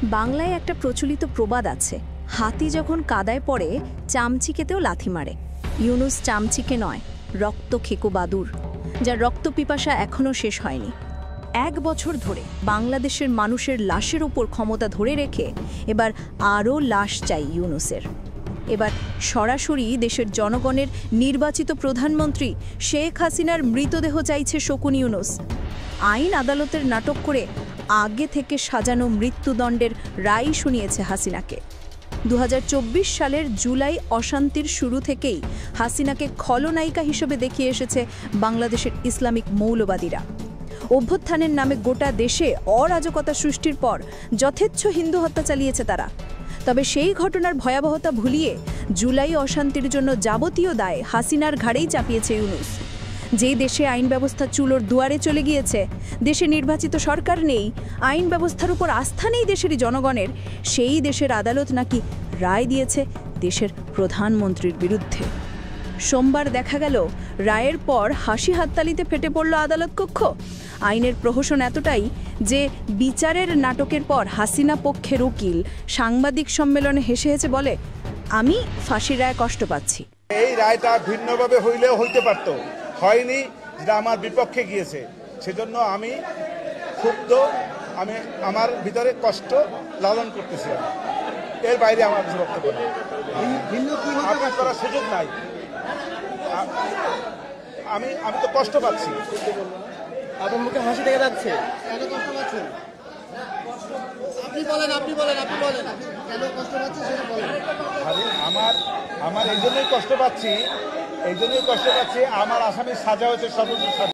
বাংলায় একটা প্রচলিত প্রবাদ আছে, হাতি যখন কাদায় পড়ে চামচিকেতেও লাথি মারে। ইউনুস চামচিকে নয়, রক্ত খেকো বাদুর, যার রক্ত পিপাসা এখনও শেষ হয়নি। 1 বছর ধরে বাংলাদেশের মানুষের লাশের ওপর ক্ষমতা ধরে রেখে এবার আরও লাশ চাই ইউনুসের। এবার সরাসরি দেশের জনগণের নির্বাচিত প্রধানমন্ত্রী শেখ হাসিনার মৃতদেহ চাইছে শকুন ইউনুস। আইন আদালতের নাটক করে আগে থেকে সাজানো মৃত্যুদণ্ডের রায় শুনিয়েছে হাসিনাকে। 2024 সালের জুলাই অশান্তির শুরু থেকেই হাসিনাকে খলনায়িকা হিসেবে দেখিয়ে এসেছে বাংলাদেশের ইসলামিক মৌলবাদীরা। অভ্যুত্থানের নামে গোটা দেশে অরাজকতা সৃষ্টির পর যথেচ্ছ হিন্দু হত্যা চালিয়েছে তারা। তবে সেই ঘটনার ভয়াবহতা ভুলিয়ে জুলাই অশান্তির জন্য যাবতীয় দায় হাসিনার ঘাড়েই চাপিয়েছে ইউনুস। যে দেশে আইন ব্যবস্থা চুলোর দুয়ারে চলে গিয়েছে, দেশে নির্বাচিত সরকার নেই, আইন ব্যবস্থার উপর আস্থা নেই দেশেরই জনগণের, সেই দেশের আদালত নাকি রায় দিয়েছে দেশের প্রধানমন্ত্রীর বিরুদ্ধে। সোমবার দেখা গেল রায়ের পর হাসি হাততালিতে ফেটে পড়ল আদালত কক্ষ। আইনের প্রহসন এতটাই যে বিচারের নাটকের পর হাসিনা পক্ষের উকিল সাংবাদিক সম্মেলনে হেসে হেসে বলে, আমি ফাঁসির রায় কষ্ট পাচ্ছি। এই রায়টা ভিন্নভাবে হইলেও হইতে পারত, হয়নি, যেটা আমার বিপক্ষে গিয়েছে। সেজন্য আমি ক্ষুব্ধ, আমি আমার ভিতরে কষ্ট লালন করতেছি। এর বাইরে আমার কিছু বক্তব্য নেই, আপিল করার সুযোগ নাই। আমি তো কষ্ট পাচ্ছি। আপনার মুখে হাসি দেখা যাচ্ছে, কেন কষ্ট পাচ্ছেন? আপনি বলেন কেন কষ্ট পাচ্ছেন সেটা বলেন। আমার এই জন্যই কষ্ট পাচ্ছি, আমার আসামির সাজা হয়েছে সর্বোচ্চ।